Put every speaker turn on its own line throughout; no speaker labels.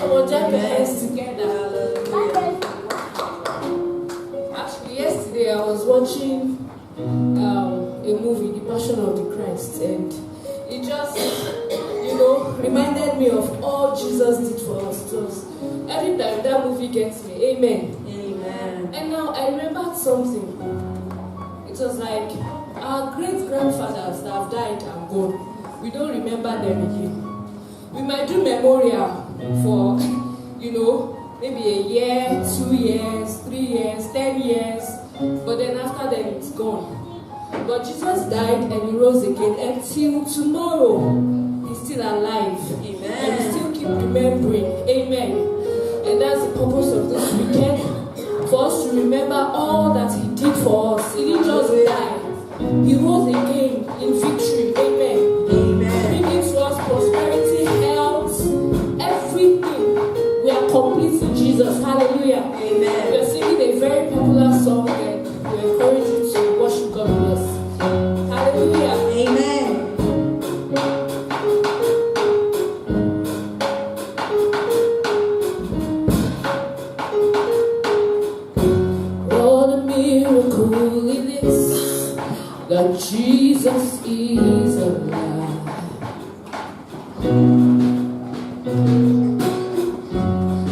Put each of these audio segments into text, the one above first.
We'll jump your hands together. Actually, yesterday I was watching a movie, The Passion of the Christ, and it just, reminded me of all Jesus did for us. It was every time that movie gets me. Amen.
Amen.
And now I remembered something. It was like our great-grandfathers that have died and gone. We don't remember them again. We might do memorial for, maybe a year, 2 years, 3 years, 10 years, but then after that it's gone. But Jesus died and he rose again, and till tomorrow he's still alive.
Amen.
And we still keep remembering. Amen. And that's the purpose of this weekend, for us to remember all that he did for us. He didn't just die. He rose again in victory. Amen.
Amen.
Bringing to us prosperity, health, everything. We are complete in Jesus. Hallelujah.
Amen.
We are singing a very popular song, and we encourage you to worship God with us. Hallelujah.
Amen.
What a miracle it is that Jesus is alive.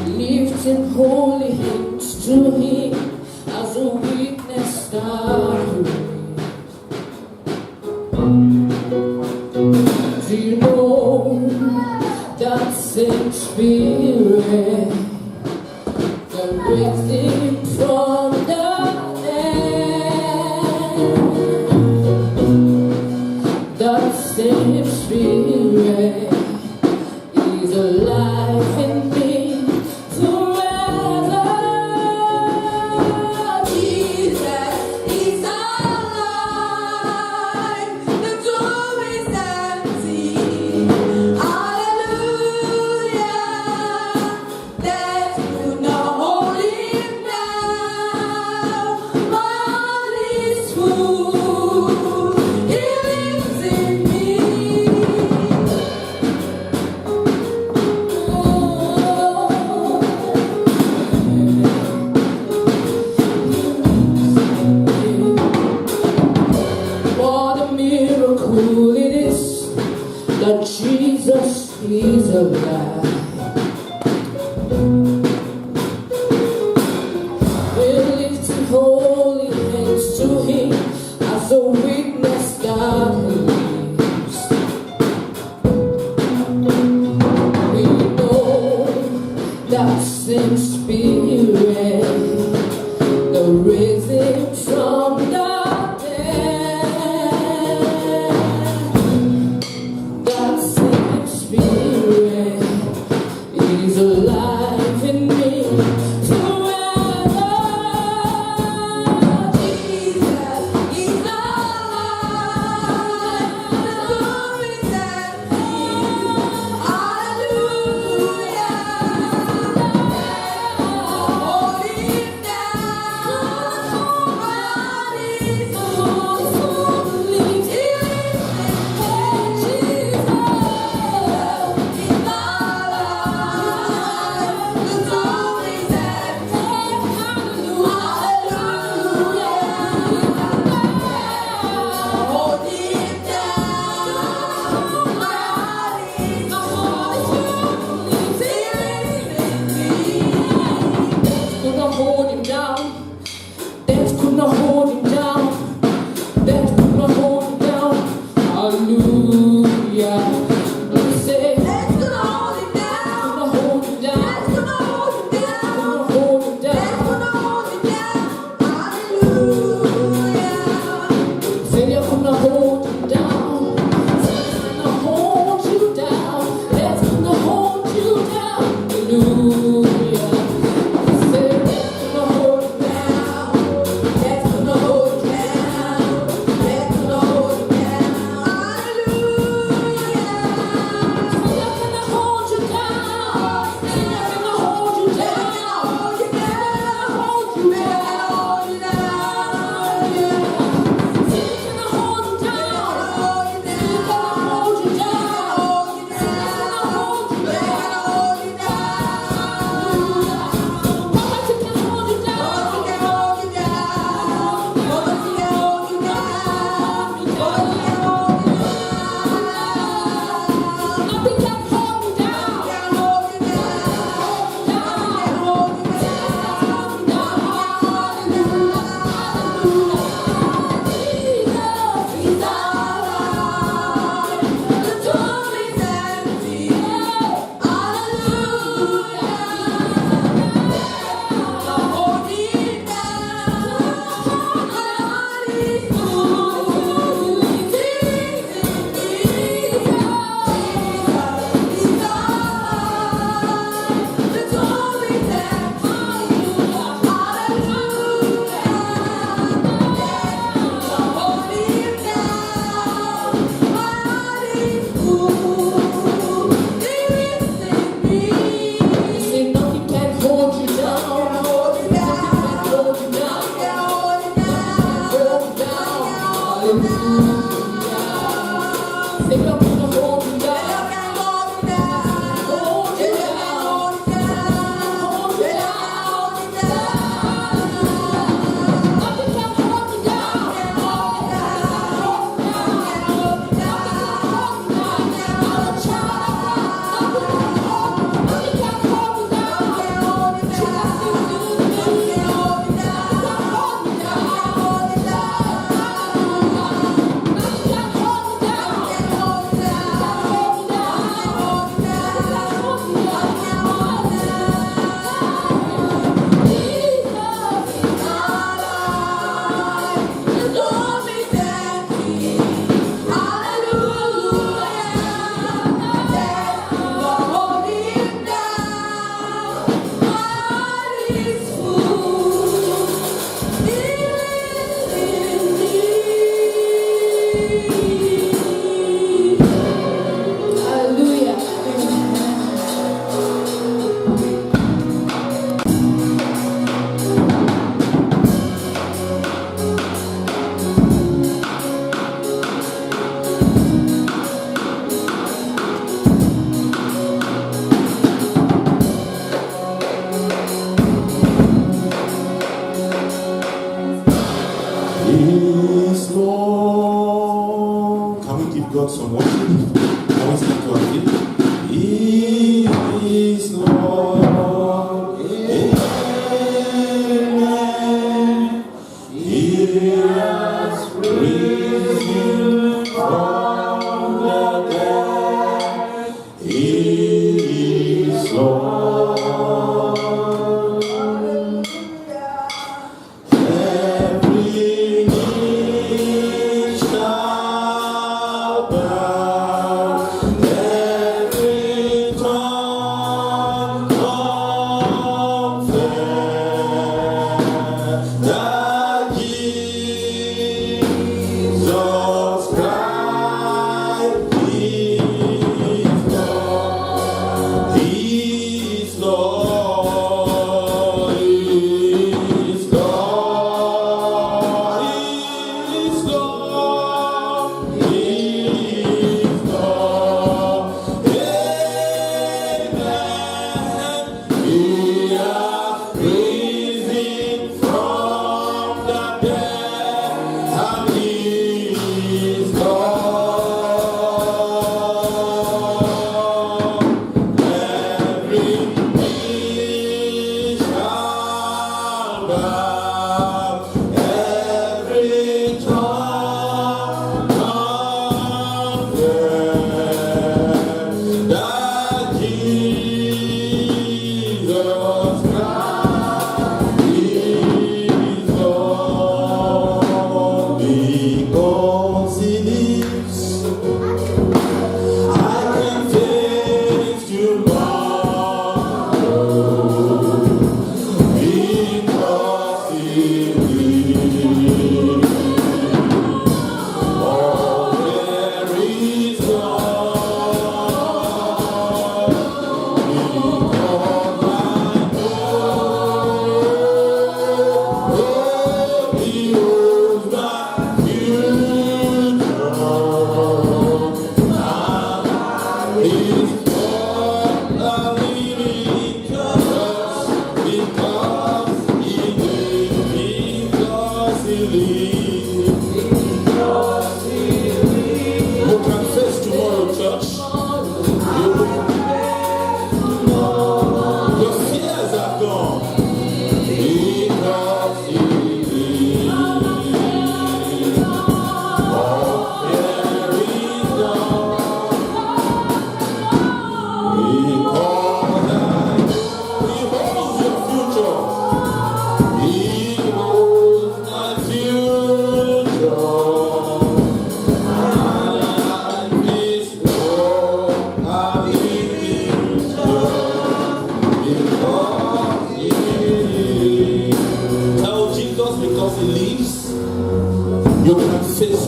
Lifting holy hands to him as a witness that do you know that same spirit that raised him from the dead? That same spirit is alive in me forever.
Jesus is alive. The tomb is empty. Hallelujah. Death will not hold him down. My heart is full. He lives in me.
What a miracle it is that Jesus is alive. We're lifting holy hands to him as a witness that he lives. We know that same spirit that raised him from the that same spirit is alive in me forever.
Jesus is alive. The tomb is empty. Hallelujah.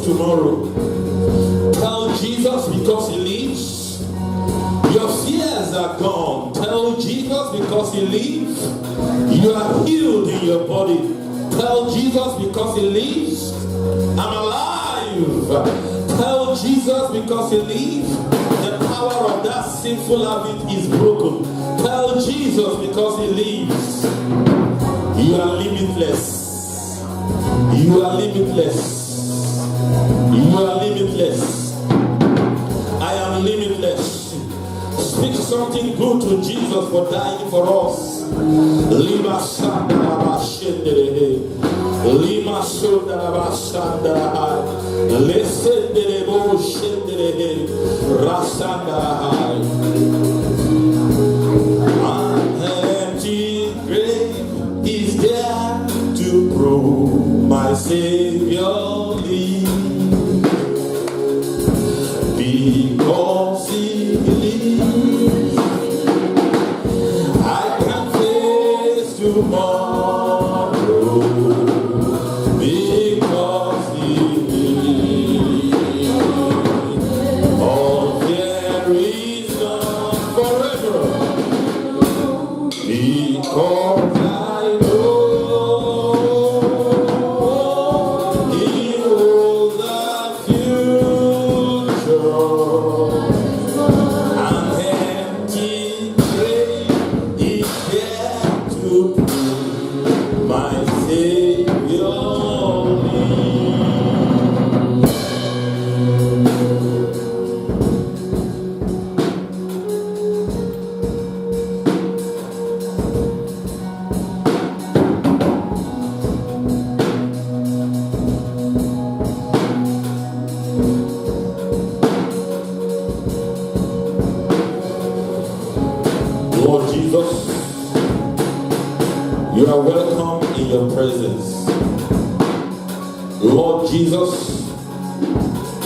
Jesus tomorrow. Tell Jesus because he lives. Your fears are gone. Tell Jesus because he lives. You are healed in your body. Tell Jesus because he lives. I'm alive. Tell Jesus because he lives. The power of that sinful habit is broken. Tell Jesus because he lives. You are limitless. You are limitless. You are limitless. I am limitless. Speak something good to Jesus for dying for us. Lima Sandara Shendere. Lima Sundara Sandara. Lesendere Bo Shendere. Rasandara. An empty grave is there to prove my Savior lives. Because he lives, I can face tomorrow. Because he lives, all there is none forever. Because I know he holds the future. An empty grave is there to prove my Savior lives. Lord Jesus, you are welcome in your presence. Lord Jesus,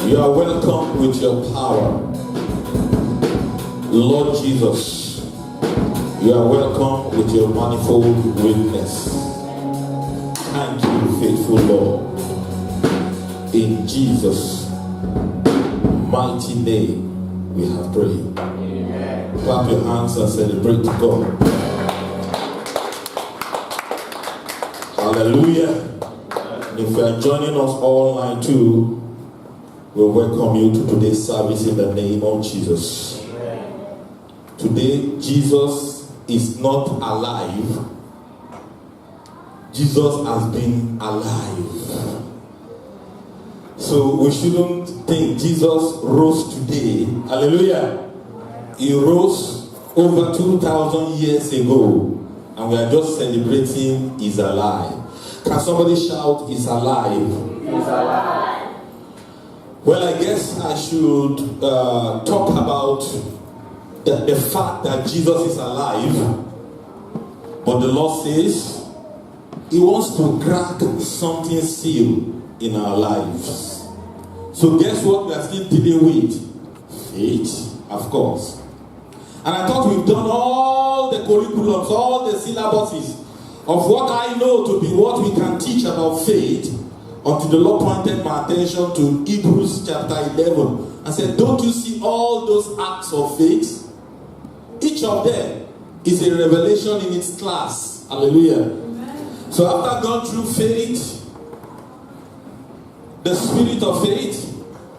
you are welcome with your power. Lord Jesus, you are welcome with your manifold witness. Thank you, faithful Lord. In Jesus' mighty name we have prayed. Clap your hands and celebrate God. Hallelujah. If you are joining us online too, we welcome you to today's service in the name of Jesus. Today, Jesus is not alive. Jesus has been alive. So we shouldn't think Jesus rose today. Hallelujah. He rose over 2,000 years ago, and we are just celebrating He's alive. Can somebody shout, He's alive?
He's alive.
Well, I guess I should talk about the fact that Jesus is alive. But the Lord says He wants to crack something still in our lives. So guess what we are still dealing with? Faith, of course. And I thought we've done all the curriculums, all the syllabuses of what I know to be what we can teach about faith, until the Lord pointed my attention to Hebrews chapter 11 and said, don't you see all those acts of faith? Each of them is a revelation in its class. Hallelujah. Amen. So after going through faith, the spirit of faith,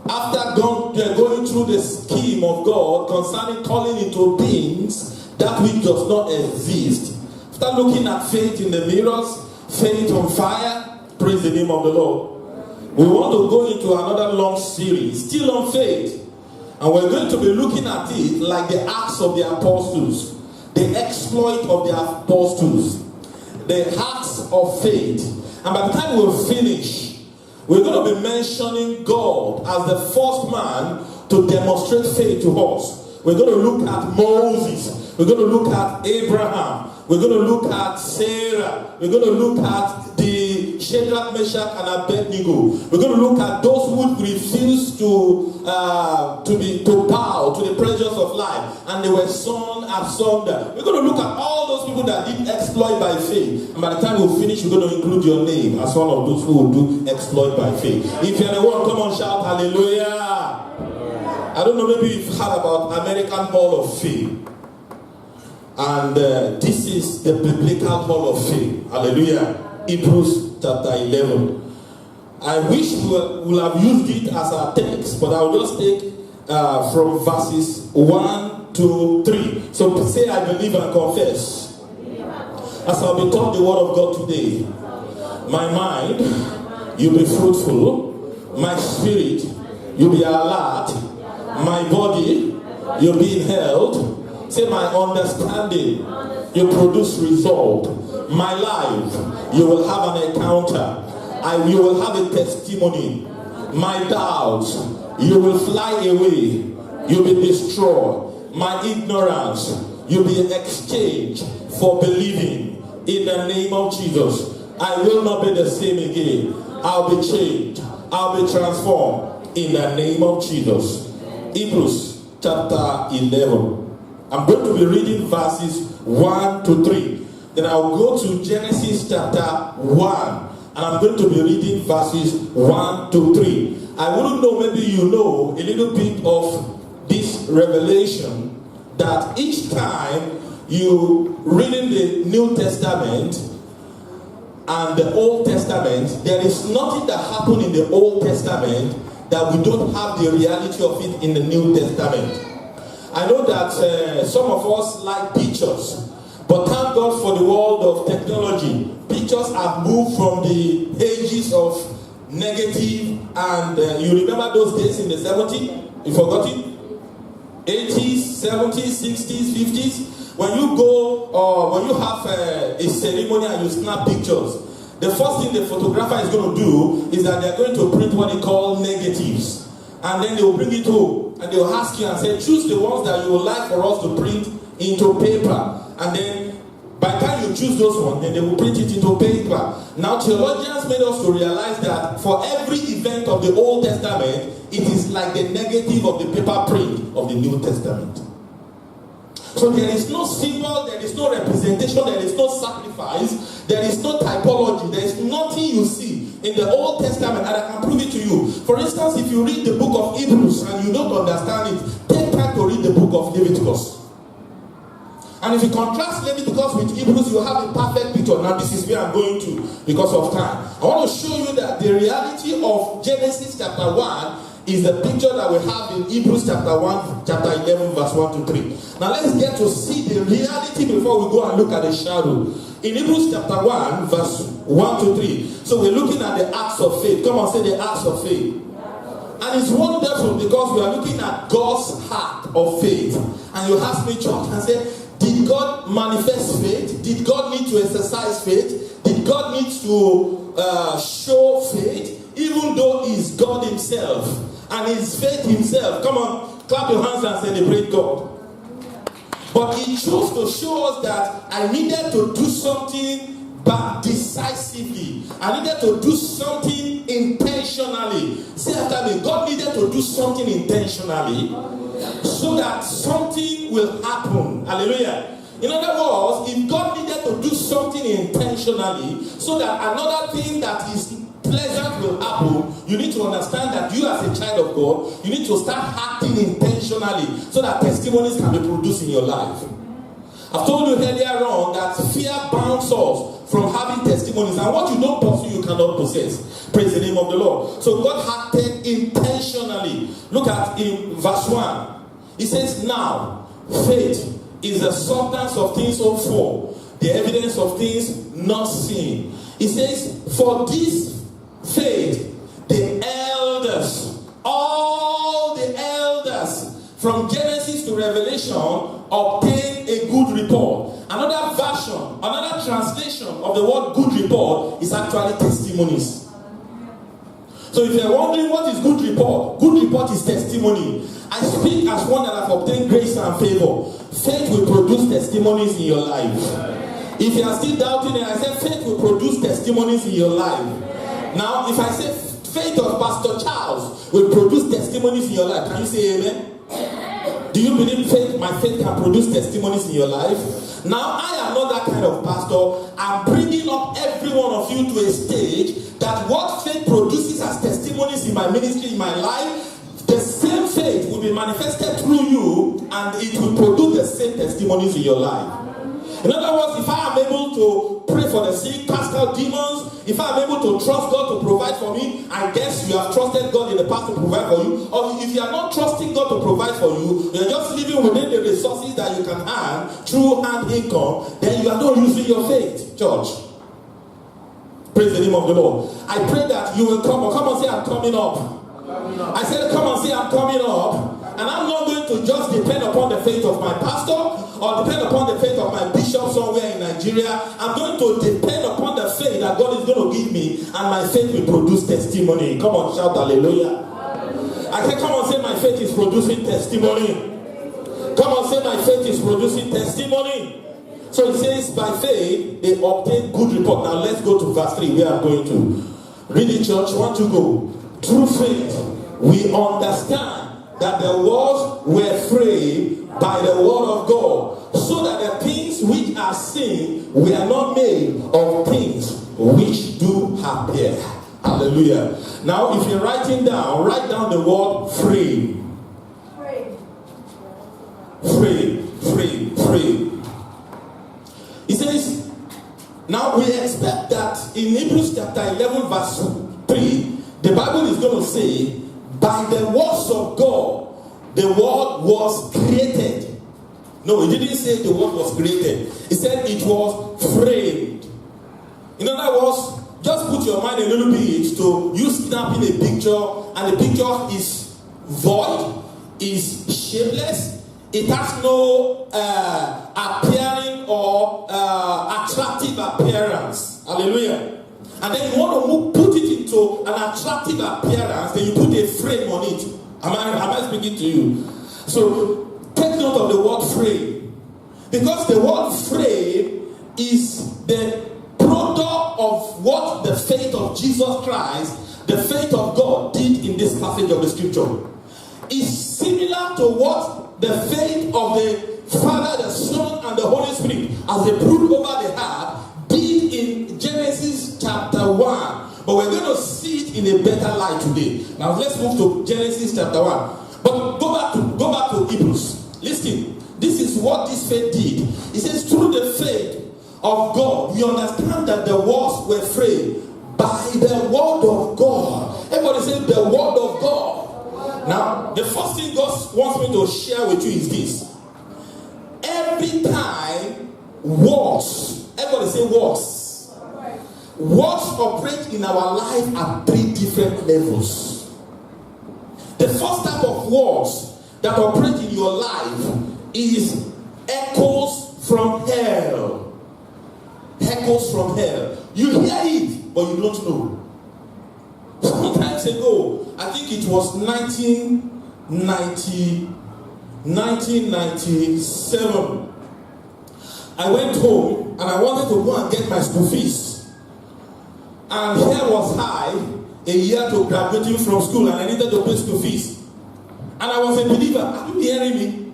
after going through the scheme of God concerning calling into beings that which does not exist, after looking at faith in the mirrors, faith on fire, praise the name of the Lord, we want to go into another long series, still on faith. And we're going to be looking at it like the acts of the apostles, the exploit of the apostles, the acts of faith. And by the time we finish, we're going to be mentioning God as the first man to demonstrate faith to us. We're going to look at Moses. We're going to look at Abraham. We're going to look at Sarah. We're going to look at the be Shadrach, Meshach, and Abednego. We're going to look at those who refused to bow to the pleasures of life, and they were sawn asunder. We're going to look at all those people that did exploit by faith, and by the time we finish, we're going to include your name as one of those who will do exploit by faith. If you're the one, come on, shout hallelujah. I don't know, maybe you've heard about American Hall of Fame. And this is the biblical Hall of Fame. Hallelujah. Hebrews chapter 11. I wish we would have used it as our text, but I'll just take from verses 1 to 3. So say, I believe and confess. As I'll be taught the word of God today, my mind, you'll be fruitful. My spirit, you'll be alert. My body, you'll be in health. Say, my understanding, you produce result. My life, you will have an encounter. You will have a testimony. My doubts, you will fly away. You'll be destroyed. My ignorance, you'll be exchanged for believing. In the name of Jesus, I will not be the same again. I'll be changed. I'll be transformed. In the name of Jesus. Hebrews chapter 11. I'm going to be reading verses 1 to 3. Then I'll go to Genesis chapter 1. And I'm going to be reading verses 1 to 3. I wouldn't know, maybe you know a little bit of this revelation, that each time you read in the New Testament and the Old Testament, there is nothing that happened in the Old Testament that we don't have the reality of it in the New Testament. I know that some of us like pictures, but thank God for the world of technology. Pictures have moved from the ages of negative, and you remember those days in the 70s? You forgot it? 80s, 70s, 60s, 50s? When you go, or when you have a ceremony and you snap pictures, the first thing the photographer is going to do is that they're going to print what they call negatives. And then they will bring it home and they will ask you and say, choose the ones that you would like for us to print into paper. And then by the time you choose those ones, then they will print it into paper. Now theologians made us to realize that for every event of the Old Testament, it is like the negative of the paper print of the New Testament. So there is no symbol, there is no representation, there is no sacrifice, there is no typology, there is nothing you see in the Old Testament, and I can prove it to you. For instance, if you read the book of Hebrews and you don't understand it, take time to read the book of Leviticus. And if you contrast Leviticus with Hebrews, you have a perfect picture. Now this is where I'm going to because of time. I want to show you that the reality of Genesis chapter 1 is the picture that we have in Hebrews chapter 1, chapter 11, verse 1 to 3. Now let's get to see the reality before we go and look at the shadow. In Hebrews chapter 1, verse 1 to 3. So we're looking at the acts of faith. Come on, say the acts of faith. And it's wonderful because we are looking at God's heart of faith. And you ask me, church, and say, did God manifest faith? Did God need to exercise faith? Did God need to show faith? Even though He's God Himself and His faith Himself. Come on, clap your hands and celebrate God. But He chose to show us that I needed to do something but decisively. I needed to do something intentionally. Say after me, God needed to do something intentionally so that something will happen. Hallelujah. In other words, if God needed to do something intentionally so that another thing that is pleasant will happen, you need to understand that you as a child of God, you need to start acting intentionally so that testimonies can be produced in your life. I've told you earlier on that fear bounds us from having testimonies, and what you don't pursue, you cannot possess. Praise the name of the Lord. So God acted intentionally. Look at in verse 1. He says, now, faith is the substance of things hoped for, the evidence of things not seen. He says, for this faith, the elders, all the elders, from Genesis to Revelation, obtained a good report. Another version, another translation of the word good report is actually testimonies. So if you're wondering what is good report is testimony. I speak as one that have obtained grace and favor. Faith will produce testimonies in your life. If you are still doubting it, I said faith will produce testimonies in your life. Now, if I say faith of Pastor Charles will produce testimonies in your life, can you say amen? Do you believe my faith can produce testimonies in your life? Now, I am not that kind of pastor. I'm bringing up every one of you to a stage that what faith produces as testimonies in my ministry, in my life, the same faith will be manifested through you, and it will produce the same testimonies in your life. In other words, if I am able to pray for the sick, cast out demons, if I am able to trust God to provide for me, I guess you have trusted God in the past to provide for you. Or if you are not trusting God to provide for you, you are just living within the resources that you can earn through hand income, then you are not using your faith, church. Praise the name of the Lord. I pray that you will come and say, I'm coming up. I said, come and say, I'm coming up. And I'm not going to just depend upon the faith of my pastor or depend upon the faith of my bishop somewhere in Nigeria. I'm going to depend upon the faith that God is going to give me, and my faith will produce testimony. Come on, shout hallelujah. I said, come on, say, my faith is producing testimony. Come on, say, my faith is producing testimony. So it says, by faith, they obtain good report. Now let's go to verse 3. We are going to read it, church. 1 to go. Through faith, we understand that the worlds were framed by the word of God, so that the things which are seen were not made of things which do appear. Hallelujah. Now, if you're writing down, write down the word frame. Frame. It says, now we expect that in Hebrews chapter 11 verse 3, the Bible is going to say, by the words of God, the world was created. No, it didn't say the world was created. It said it was framed. In other words, just put your mind a little bit to you snapping a picture, and the picture is void, is shapeless. It has no appearing or attractive appearance. Hallelujah. And then you want to put it into an attractive appearance, then you put a frame on it. Am I speaking to you? So take note of the word frame. Because the word frame is the product of what the faith of Jesus Christ, the faith of God, did in this passage of the scripture. It's similar to what the faith of the Father, the Son, and the Holy Spirit, as they brood over the heart, did in Genesis chapter 1. But we're going to see it in a better light today. Now let's move to Genesis chapter 1. But go back to Hebrews. Listen, this is what this faith did. It says, through the faith of God, we understand that the worlds were framed by the word of God. Everybody say the word of God. Now, the first thing God wants me to share with you is this. Every time words, everybody say words. Words operate in our life at 3 different levels. The first type of words that operate in your life is echoes from hell. Echoes from hell. You hear it, but you don't know. Sometimes ago, I think it was 1997, I went home and I wanted to go and get my school fees. And here was I, a year to graduating from school, and I needed to pay school fees. And I was a believer. Are you hearing me?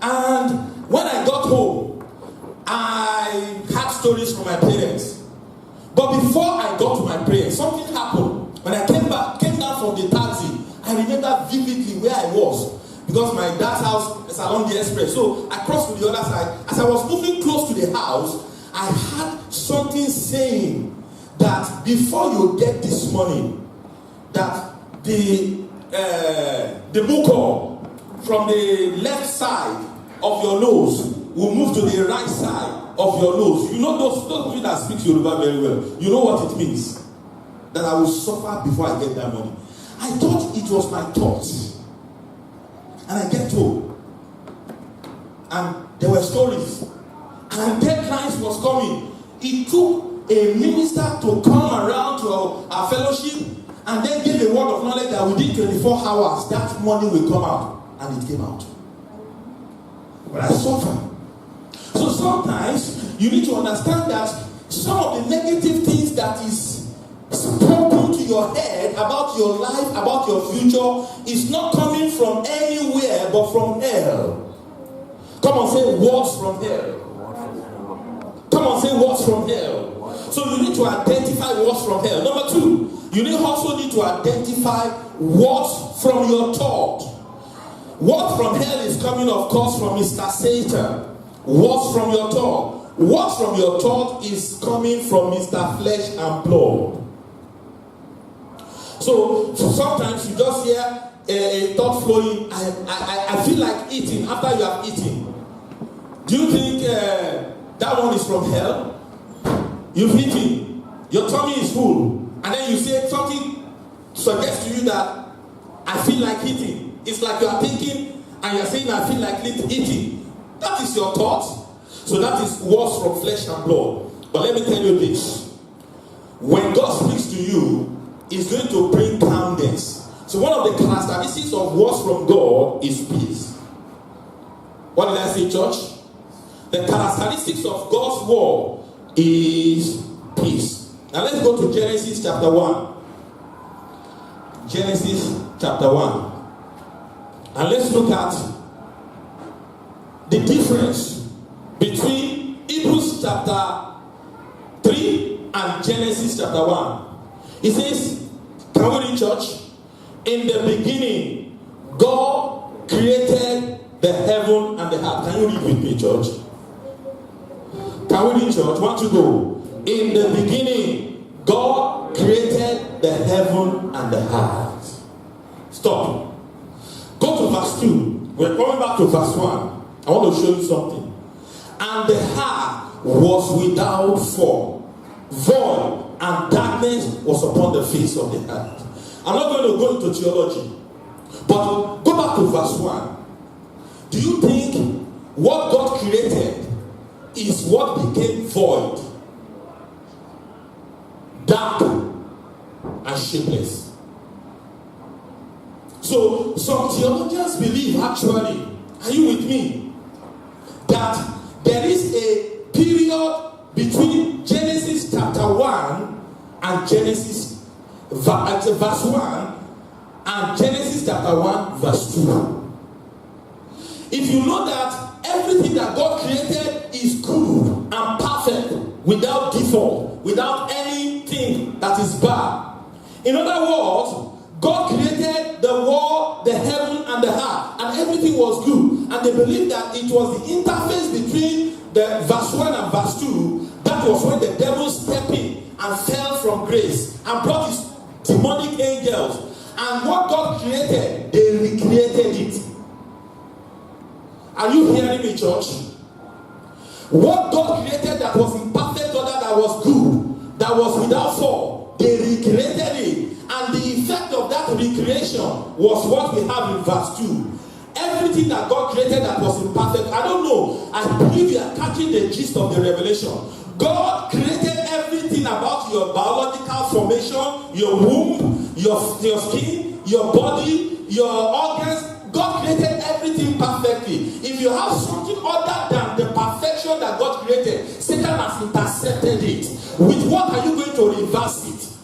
And when I got home, I had stories from my parents. But before I got to my parents, something happened. When I came down from the taxi, I remember vividly where I was. Because my dad's house is along the express. So I crossed to the other side. As I was moving close to the house, I heard something saying that before you get this money, that the mucor from the left side of your nose will move to the right side of your nose. You know those of you that speak Yoruba very well. You know what it means. That I will suffer before I get that money. I thought it was my thoughts. And I get home. And there were stories. And deadlines was coming. It took a minister to come around to our fellowship and then give a word of knowledge that within 24 hours that money will come out. And it came out. But I suffer. So sometimes you need to understand that some of the negative things that is spoken to your head about your life, about your future, is not coming from anywhere but from hell. Come on, say words from hell. Come on, say words from hell. So you need to identify words from hell. Number two, you also need to identify words from your thought. Word from hell is coming, of course, from Mr. Satan. Words from your thought. Words from your thought is coming from Mr. Flesh and Blood. So sometimes you just hear a thought flowing. I feel like eating after you have eaten. Do you think that one is from hell? You've eaten, your tummy is full, and then you say something suggests to you that I feel like eating. It's like you are thinking and you're saying I feel like eating. That is your thought. So that is words from flesh and blood. But let me tell you this. When God speaks to you, He's going to bring calmness. So one of the characteristics of words from God is peace. What did I say, church? The characteristics of God's word is peace. Now let's go to Genesis chapter 1. Genesis chapter 1. And let's look at the difference between Hebrews chapter 3 and Genesis chapter 1. It says, can we read, church? In the beginning, God created the heaven and the earth. Can you read with me, church? Can we read, church? 1, 2, go. In the beginning, God created the heaven and the earth. Stop. Go to verse 2. We're coming back to verse 1. I want to show you something. And the earth was without form, void, and darkness was upon the face of the earth. I'm not going to go into theology, but go back to verse 1. Do you think what God created is what became void, dark, and shapeless? So some theologians believe, actually, are you with me, that there is a period between Genesis chapter 1 and Genesis verse 1 and Genesis chapter 1 verse 2. If you know that everything that God created is good and perfect, without default, without anything that is bad. In other words, God created the world, the heaven, and the earth, and everything was good. And they believe that it was the interface between the verse 1 and verse 2 that was when the devil stepped in and fell from grace and brought his demonic angels. And what God created, they recreated it. Are you hearing me, church? What God created that was in perfect order, that was good, that was without fault, they recreated it. And the effect of that recreation was what we have in verse 2. Everything that God created that was imperfect, I don't know, I believe you are catching the gist of the revelation. God created everything about your biological formation, your womb, your skin, your body, your organs. God created everything perfectly. If you have something other than the perfection that God created, Satan has intercepted it. With what are you going to reverse it?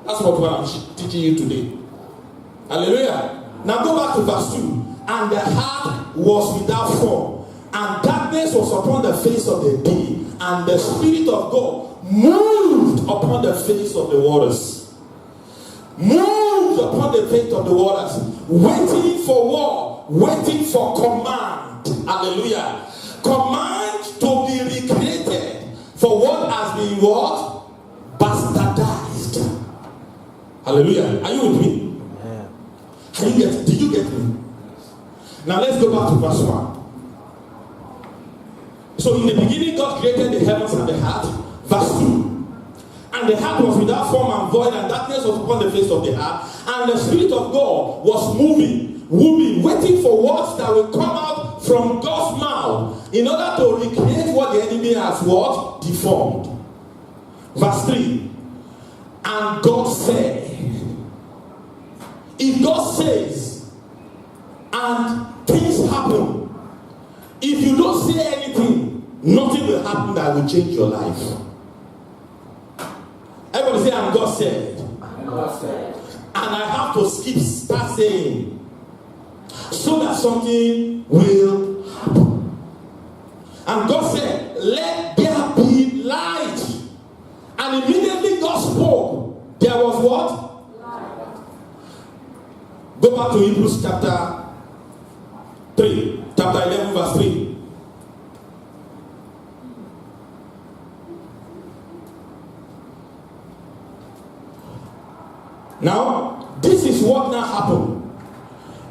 That's what I'm teaching you today. Hallelujah. Now go back to verse 2. And the earth was without form, and darkness was upon the face of the deep, and the Spirit of God moved upon the face of the waters. Moved upon the face of the waters, waiting for war, waiting for command. Hallelujah. Command to be recreated for what has been what? Bastardized. Hallelujah. Are you with me? Yeah. Did you get me? Now let's go back to verse 1. So in the beginning God created the heavens and the earth. Verse 2. And the earth was without form and void, and darkness was upon the face of the earth. And the Spirit of God was moving, waiting for words that will come out from God's mouth in order to recreate what the enemy has what? Deformed. Verse 3. And God said, if God says and things happen, if you don't say anything, nothing will happen that will change your life. Everybody say, I'm God said.
I'm God said.
And I have to start saying, so that something will happen. And God said, let there be light. And immediately God spoke. There was what? Light. Go back to Hebrews chapter 3. Chapter 11 verse 3. Now, this is what now happened.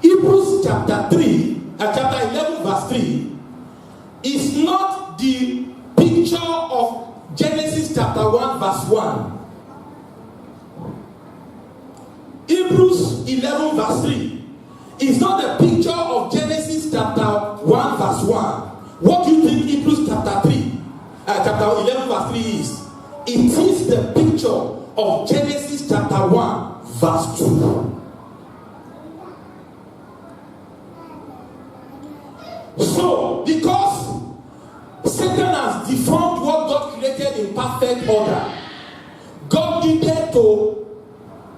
Hebrews chapter 11 verse 3 is not the picture of Genesis chapter 1 verse 1. Hebrews 11 verse 3 is not the picture of Genesis chapter 1 verse 1. What do you think Hebrews chapter 11 verse 3 is? It is the picture of Genesis chapter 1 verse 2. So, because Satan has deformed what God created in perfect order, God needed to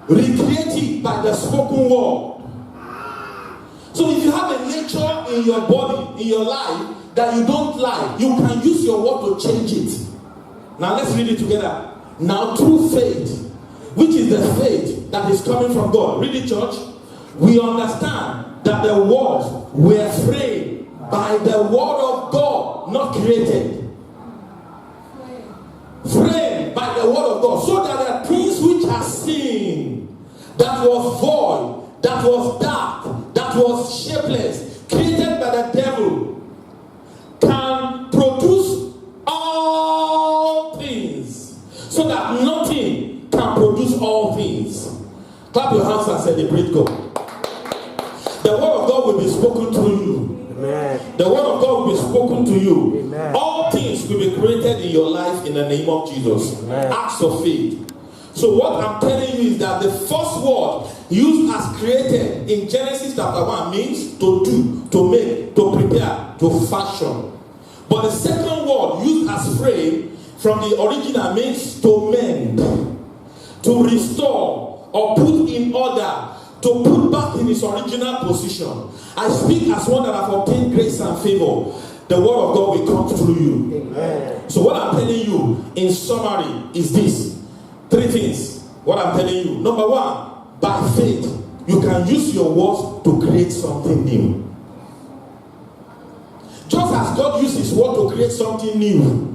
recreate it by the spoken word. So if you have a nature in your body, in your life, that you don't like, you can use your word to change it. Now let's read it together. Now through faith, which is the faith that is coming from God. Read it, church. We understand that the worlds were framed by the word of God, not created. Framed by the word of God. So that the things which are seen, that was void, that was dark, that was shapeless, created by the devil, can produce all things. So that nothing can produce all things. Clap your hands and celebrate God. The word of God will be spoken through you.
Amen.
The word of God will be spoken to you.
Amen.
All things will be created in your life in the name of Jesus.
Amen.
Acts of faith. So what I'm telling you is that the first word used as created in Genesis chapter 1 means to do, to make, to prepare, to fashion. But the second word used as frame from the original means to mend, to restore, or put in order, to put back in its original position. I speak as one that have obtained grace and favor. The word of God will come through you.
Amen.
So what I'm telling you in summary is this. 3 things. What I'm telling you. Number 1, by faith, you can use your words to create something new. Just as God used his word to create something new,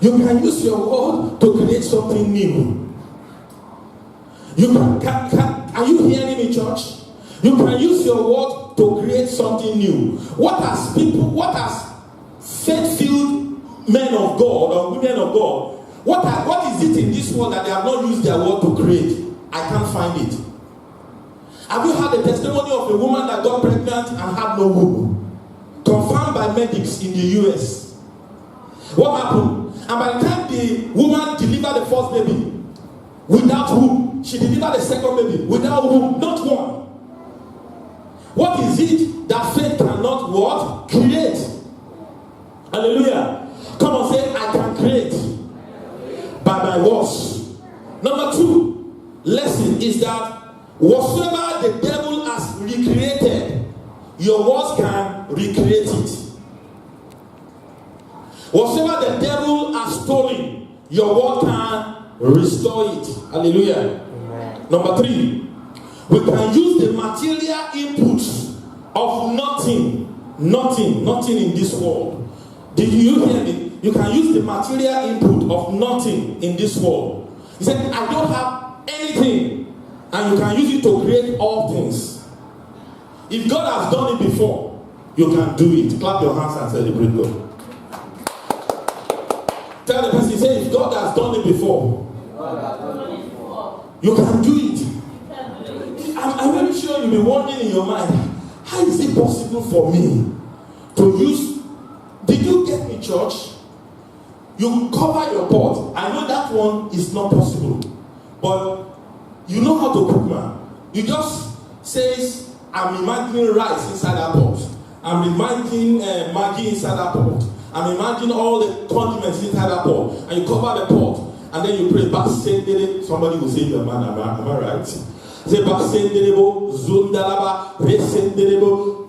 you can use your word to create something new. You are you hearing me, church? You can use your word to create something new. What has faith-filled men of God or women of God, what is it in this world that they have not used their word to create? I can't find it. Have you heard the testimony of a woman that got pregnant and had no womb? Confirmed by medics in the US. What happened? And by the time the woman delivered the first baby without womb, she delivered the second baby without womb, not one. What is it that faith cannot what? Create. Hallelujah. Come on, say, I can create by my words. Number 2 lesson is that whatsoever the devil has recreated, your words can recreate it. Whatsoever the devil has stolen, your word can restore it. Hallelujah.
Amen.
Number 3, we can use the material inputs of nothing in this world. Did you hear me? You can use the material input of nothing in this world. He said, I don't have anything, and you can use it to create all things. If God has done it before, you can do it. Clap your hands and celebrate God. Tell the person, say, if God has done it before, you can do it. I'm very sure you'll be wondering in your mind, how is it possible for me to use? Did you get me, church? You cover your pot. I know that one is not possible, but you know how to cook, man. You just say, I'm imagining rice inside that pot. I'm imagining Maggi inside that pot. And imagine all the condiments inside that pot. And you cover the pot. And then you pray, Basendere. Somebody will say, your man, am I right? Say, Basenderebo, Zundalaba, Resenderebo.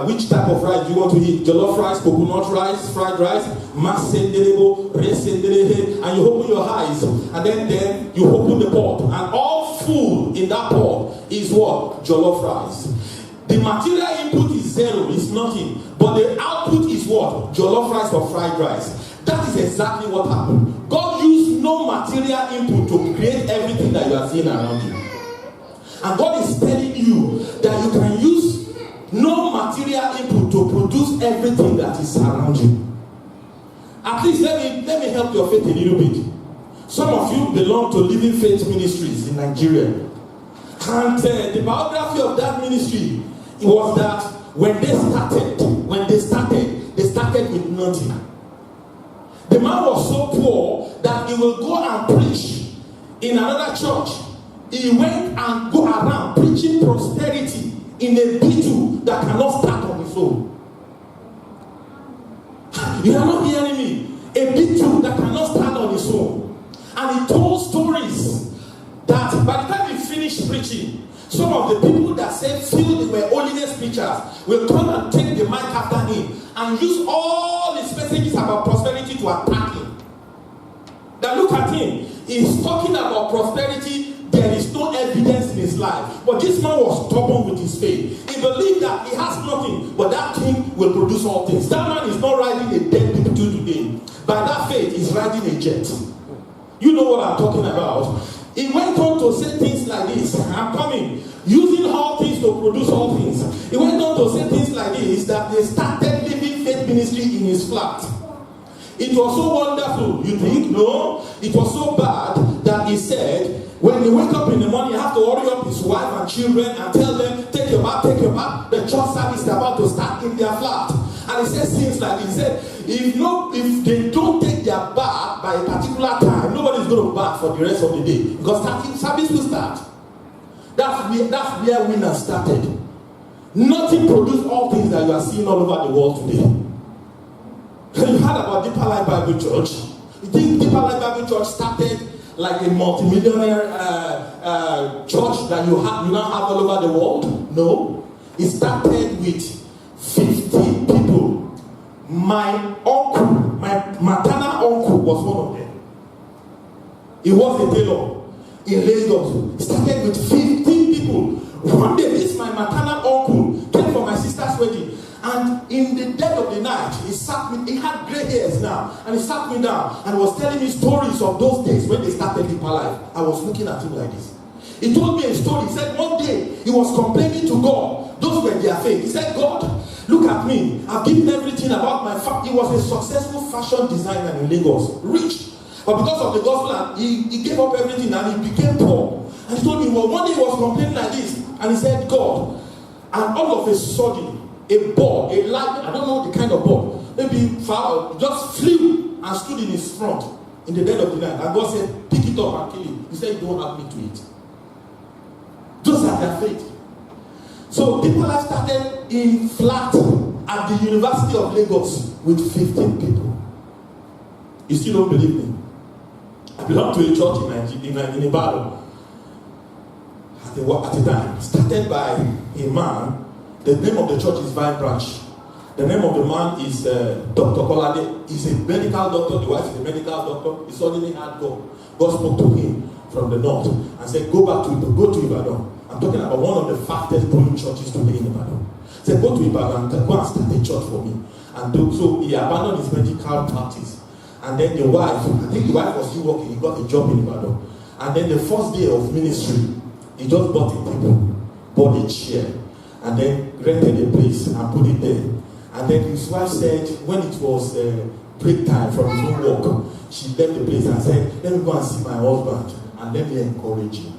Which type of rice do you want to eat? Jollof rice, coconut rice, fried rice, Masenderebo, Resenderebo. And you open your eyes. And then you open the pot. And all food in that pot is what? Jollof rice. The material input is zero, it's nothing. But the output is what? Jollof rice or fried rice. That is exactly what happened. God used no material input to create everything that you are seeing around you. And God is telling you that you can use no material input to produce everything that is around you. At least let me help your faith a little bit. Some of you belong to Living Faith Ministries in Nigeria. And the biography of that ministry was that when they started with nothing. The man was so poor that he will go and preach in another church. He went and go around preaching prosperity in a beetle that cannot start on its own. You are not hearing me? A beetle that cannot stand on its own. And he told stories that by the time he finished preaching, some of the people that said they were holiness preachers will come and take the mic after him and use all his messages about prosperity to attack him. Now look at him. He's talking about prosperity. There is no evidence in his life. But this man was stubborn with his faith. He believed that he has nothing, but that king will produce all things. That man is not riding a dead people today. By that faith, he's riding a jet. You know what I'm talking about. He went on to say things like this. I'm coming. Using all things to produce all things. He went on to say things like this, that they started Living Faith Ministry in his flat. It was so wonderful. You think? No. It was so bad that he said, when he wake up in the morning, you have to hurry up his wife and children and tell them, take your bath, take your bath. The church service is about to start in their flat. And he says things like, he said, if they don't take their bath by a particular time, nobody's going to bath for the rest of the day. Because service will start. That's where winners started. Nothing produced all things that you are seeing all over the world today. You heard about Deeper Life Bible Church? You think Deeper Life Bible Church started like a multimillionaire church that you now have all over the world? No. It started with 50 people. My uncle, my maternal uncle was one of them. He was a tailor in Lagos. It started with 15 people. One day, my maternal uncle came for my sister's wedding. And in the dead of the night, he had gray hairs now. And he sat me down and was telling me stories of those days when they started Deeper Life. I was looking at him like this. He told me a story. He said one day he was complaining to God. Those were their faith. He said, God, look at me. I've given everything about my family. He was a successful fashion designer in Lagos. Rich. But because of the gospel, he gave up everything and he became poor. And he told me, well, one day he was complaining like this. And he said, God. And all of a sudden, a bird, a light, I don't know the kind of bird, maybe just flew and stood in his front in the dead of the night. And God said, pick it up and kill it. He said, you don't have me to eat. Just like their faith. So Deeper Life started in flat at the University of Lagos with 15 people. You still don't believe me? I belong to a church in Ibadan at the time. Started by a man. The name of the church is Vine Branch. The name of the man is Dr. Kolade. He's a medical doctor. The wife is a medical doctor. He suddenly had God. God spoke to him from the north and said, go to Ibadan. I'm talking about one of the fastest growing churches today in Ibadan. He said, go to Ibadan, go and start a church for me. And so he abandoned his medical practice. And then the wife, I think the wife was still working. He got a job in Ibadan. And then the first day of ministry, he just bought a table, bought a chair, and then rented a place and put it there. And then his wife said, when it was break time from his own work, she left the place and said, let me go and see my husband and let me encourage him.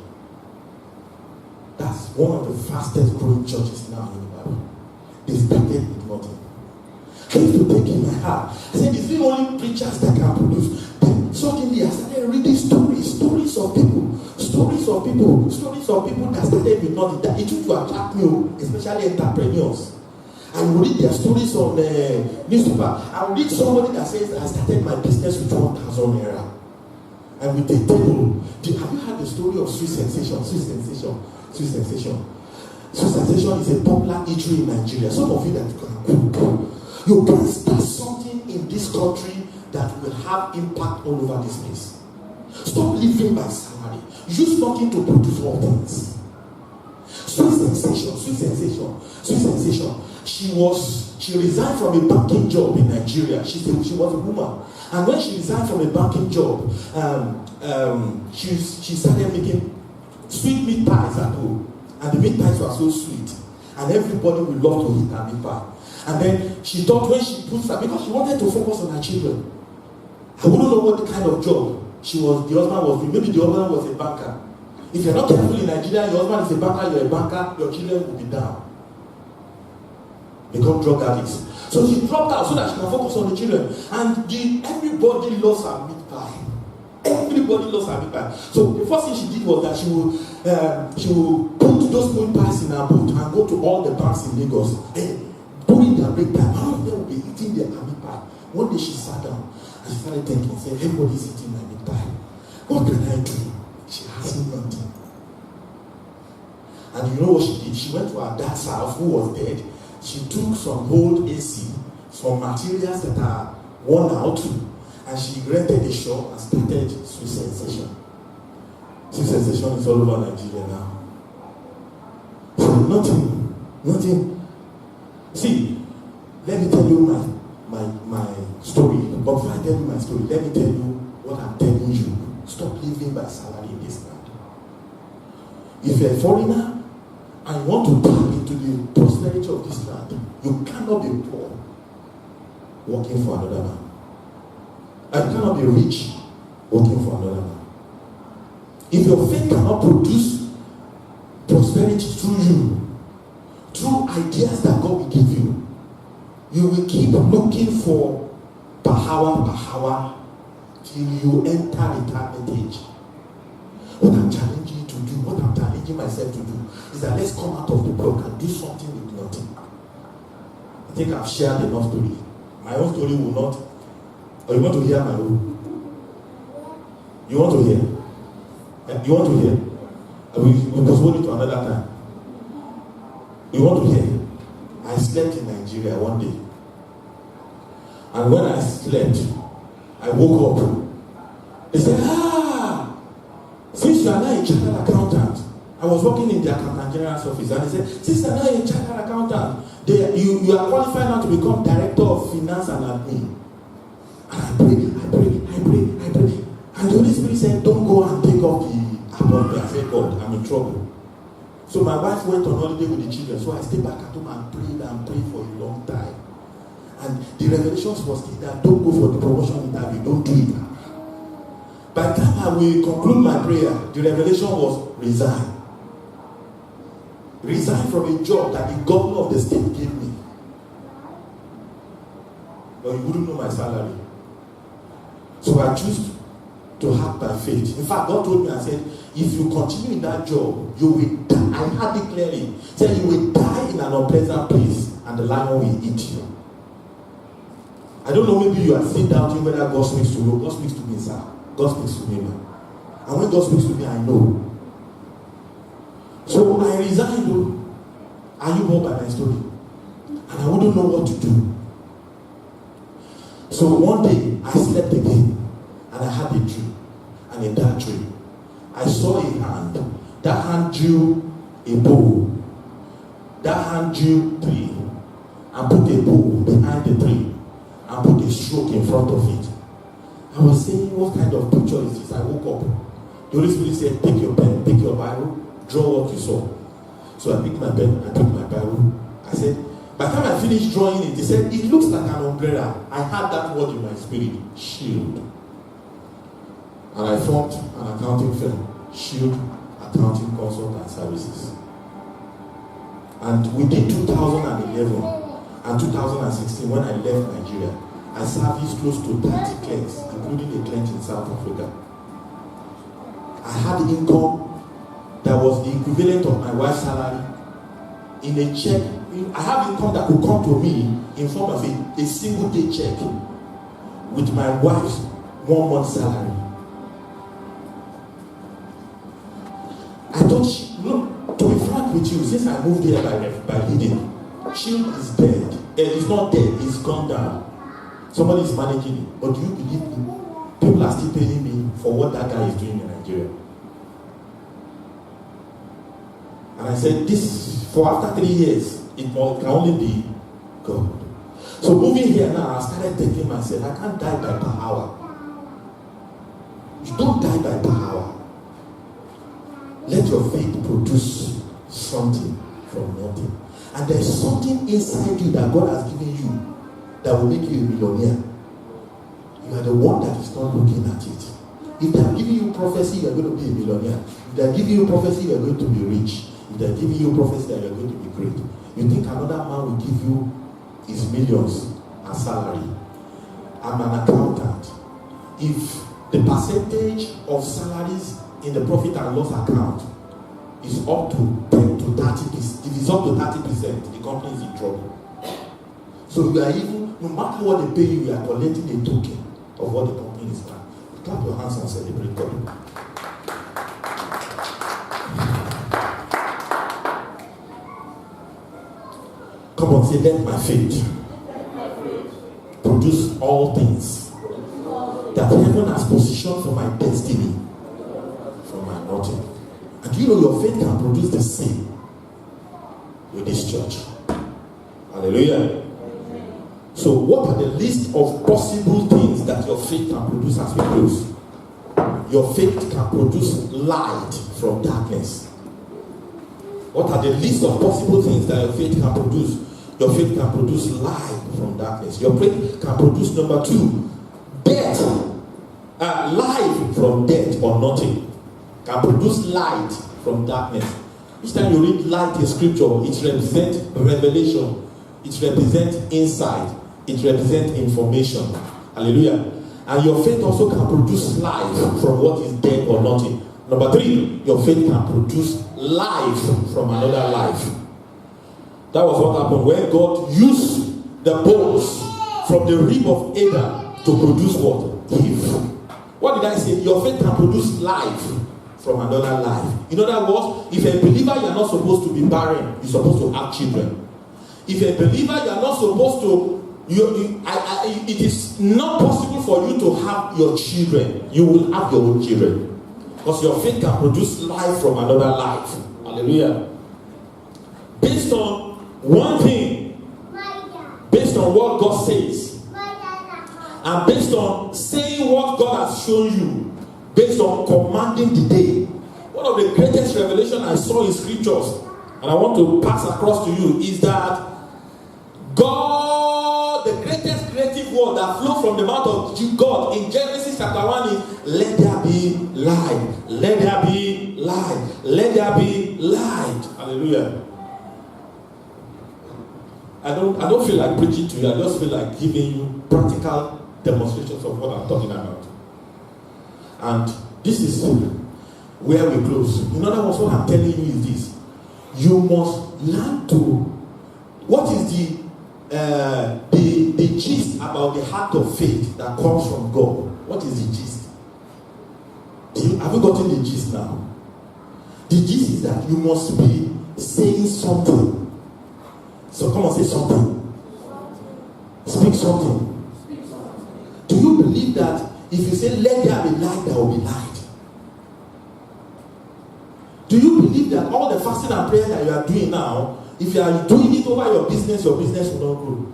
That's one of the fastest growing churches now in the Bible. They started with nothing. I used to think in my heart, I said, is there only preachers that can produce? Then suddenly I started reading stories of people that started with nothing. That it used to attract me, especially entrepreneurs. I will read their stories on the newspaper. I will read somebody that says, I started my business with 1,000 naira. And with a table. Have you heard the story of Sweet Sensation? Sweet Sensation. Sweet Sensation. Sweet Sensation is a popular eatery in Nigeria. Some of you that can cook. You can start something in this country that will have impact all over this place. Stop living by salary. Use nothing to produce all things. Sweet Sensation. Sweet Sensation. Sweet Sensation. She resigned from a banking job in Nigeria. She was a woman. And when she resigned from a banking job, she started making sweet meat pies at home. And the meat pies were so sweet. And everybody would love to eat her meat pie. And then she thought when she puts her, because she wanted to focus on her children. I wouldn't know what kind of job the husband was doing. Maybe the husband was a banker. If you're not careful in Nigeria, your husband is a banker, you're a banker, your children will be down. Become drug addicts. So she dropped out so that she can focus on the children. And everybody lost her meat pie. Everybody lost her meat pie. So the first thing she did was that she would put those meat pies in her boot and go to all the banks in Lagos. And during their break time, all of them would be eating their meat pie. One day she sat down and she started thinking, said, everybody's eating my meat pie. What can I do? She has nothing. And you know what she did? She went to her dad's house, who was dead. She took some old AC, some materials that are worn out, and she rented a shop and started Sweet Sensation. Sweet Sensation is all over Nigeria now. So nothing. See, let me tell you my story. But before I tell you my story, let me tell you what I'm telling you. Stop living by salary in this land. If you're a foreigner, and you want to tap into the prosperity of this land, you cannot be poor working for another man. And you cannot be rich working for another man. If your faith cannot produce prosperity through you, through ideas that God will give you, you will keep looking for per hour till you enter retirement age. What I'm challenging you to do, what I'm challenging myself to do, is that let's come out of the block and do something with nothing. I think I've shared enough story. My own story will not. Or you want to hear my own? You want to hear? You want to hear? We postpone it to another time. You want to hear? I slept in Nigeria one day. And when I slept, I woke up. They said, since you are not a chartered accountant, I was working in the accountant general's office, and they said, since you are not a chartered accountant, you are qualified now to become director of finance and admin. And I pray. And the Holy Spirit said, don't go and take off the appointment. I said, God, I'm in trouble. So my wife went on holiday with the children, so I stayed back at home and prayed for a long time. And the revelations was that don't go for the promotion interview, don't do it. By the time I will conclude my prayer, the revelation was resign. Resign from a job that the governor of the state gave me. But you wouldn't know my salary. So I choose to act by faith. In fact, God told me, I said, if you continue in that job, you will die. I had it clearly. He said, you will die in an unpleasant place, and the lion will eat you. I don't know, maybe you are still doubting whether God speaks to you. God speaks to me, sir. God speaks to me, man. And when God speaks to me, I know. So I resigned, though. Are you more by my story? And I wouldn't know what to do. So one day, I slept again. And I had a dream. And in that dream, I saw a hand. That hand drew a bow. That hand drew tree. And put a bow behind the tree. And put a stroke in front of it. I was saying, what kind of picture is this? I woke up. The Holy Spirit said, take your pen, take your Bible, draw what you saw. So I picked my pen, I took my Bible. I said, by the time I finished drawing it, he said, it looks like an umbrella. I had that word in my spirit, shield. And I formed an accounting firm, Shield Accounting Consultant Services. And within 2011 and 2016, when I left Nigeria, I serviced close to 30 clients, including a client in South Africa. I had income that was the equivalent of my wife's salary in a check I have income that could come to me in form of a single day check with my wife's 1 month salary. I thought, look, to be frank with you, since I moved here by leading, Shield is dead. It's not dead, it's gone down. Somebody is managing it. But do you believe me? People are still paying me for what that guy is doing in Nigeria. And I said, this, for after 3 years, it can only be God. So moving here now, I started thinking myself, I can't die by power. You don't die by power. Let your faith produce something from nothing. And there's something inside you that God has given you that will make you a millionaire. You are the one that is not looking at it. If they are giving you prophecy, you are going to be a millionaire. If they are giving you prophecy, you are going to be rich. If they are giving you prophecy, you are going to be great. You think another man will give you his millions as salary? I'm an accountant. If the percentage of salaries in the profit and loss account is up to 10 to 30%, if it's up to 30%, the company is in trouble. So you are even, no matter what they pay you, you are collecting a token of what the company is done. Clap your hands and celebrate God. Come on, say, let my faith produce all things that heaven has positioned for my destiny, for my nothing. And you know your faith can produce the same with this church. Hallelujah. So what are the list of possible things that your faith can produce as we close? Your faith can produce light from darkness. What are the list of possible things that your faith can produce? Your faith can produce light from darkness. Your faith can produce, number 2, death. Life from death or nothing. Can produce light from darkness. Each time you read light in scripture, it represents revelation. It represents insight. It represents information. Hallelujah. And your faith also can produce life from what is dead or nothing. Number 3, your faith can produce life from another life. That was what happened when God used the bones from the rib of Adam to produce what? Eve. What did I say? Your faith can produce life from another life. In other words, if a believer, you are not supposed to be barren. You're supposed to have children. If a believer, you are not supposed to, it is not possible for you to have your children. You will have your own children. Because your faith can produce life from another life. Hallelujah. Based on one thing, based on what God says, and based on saying what God has shown you, based on commanding the day. One of the greatest revelations I saw in scriptures, and I want to pass across to you, is that God, the greatest creative word that flows from the mouth of God in Genesis chapter 1 is, let there be light, let there be light, let there be light. Hallelujah. I don't feel like preaching to you. I just feel like giving you practical demonstrations of what I'm talking about. And this is where we close. In other words, what I'm telling you is this. You must learn to, what is the gist about the heart of faith that comes from God? What is the gist? Have you gotten the gist now? The gist is that you must be saying something. So come on, say something. Speak something. Do you believe that if you say let there be light, there will be light? Do you believe that all the fasting and prayer that you are doing now, if you are doing it over your business will not grow?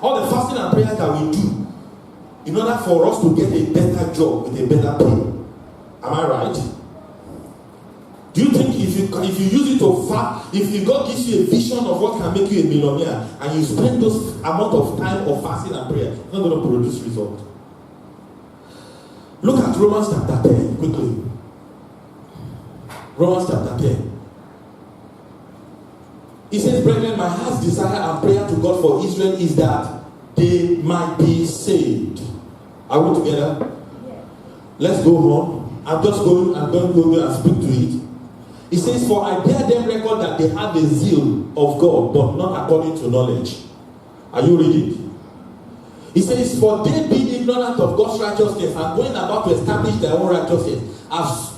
All the fasting and prayer that we do in order for us to get a better job with a better pay. Am I right? Do you think if you use it to fast, if God gives you a vision of what can make you a millionaire, and you spend those amount of time of fasting and prayer, it's not going to produce result? Look at Romans chapter 10 quickly. Romans chapter 10. It says, brethren, my heart's desire and prayer to God for Israel is that they might be saved. Are we together? Yes. Let's go on. I'm going to go and speak to it. It says, for I bear them record that they have the zeal of God, but not according to knowledge. Are you reading? It says, for they being ignorant of God's righteousness and going about to establish their own righteousness, have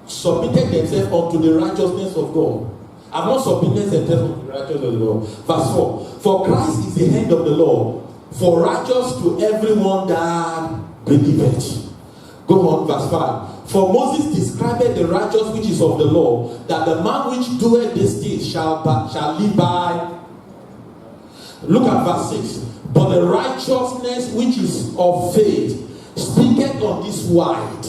submitted themselves unto the righteousness of God. Have not submitted themselves unto the righteousness of God. Verse 4. For Christ is the head of the law, for righteous to everyone that believeth. Go on, verse 5. For Moses described the righteous which is of the law, that the man which doeth these things shall live by. Look at verse 6. But the righteousness which is of faith speaketh on this wide.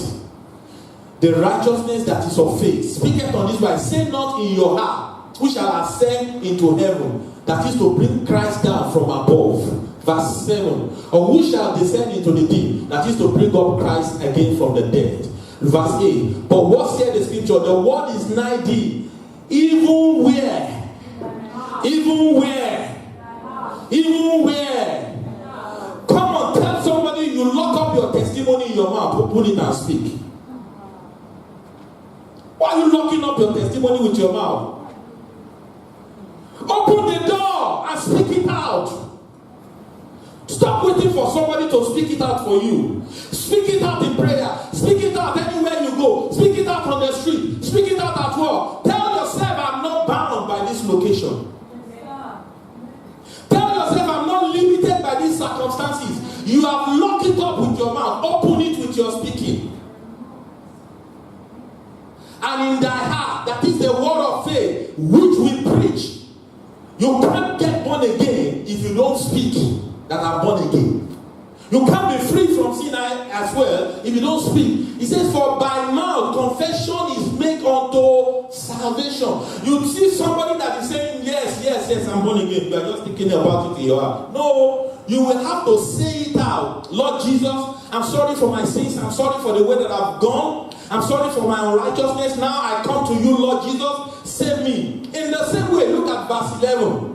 The righteousness that is of faith speaketh on this wide. Say not in your heart, who shall ascend into heaven, that is to bring Christ down from above. Verse 7. Or who shall descend into the deep, that is to bring up Christ again from the dead. Verse 8. But what said the scripture? The word is nigh thee, even where? Even where? Even where? Come on, tell somebody you lock up your testimony in your mouth, open it and speak. Why are you locking up your testimony with your mouth? Open the door and speak it out. Stop waiting for somebody to speak it out for you. Speak it out in prayer. Speak it out anywhere you go. Speak it out on the street. Speak it out at work. Tell yourself, I'm not bound by this location. Tell yourself, I'm not limited by these circumstances. You have locked it up with your mouth. Open it with your speaking. And in thy heart, that is the word of faith, which we preach. You can't get born again if you don't speak that I'm born again. You can't be free from sin as well if you don't speak. He says, for by mouth confession is made unto salvation. You see somebody that is saying, yes, I'm born again. You are just thinking about it in your heart. No, you will have to say it out. Lord Jesus, I'm sorry for my sins. I'm sorry for the way that I've gone. I'm sorry for my unrighteousness. Now I come to you, Lord Jesus. Save me. In the same way, look at verse 11.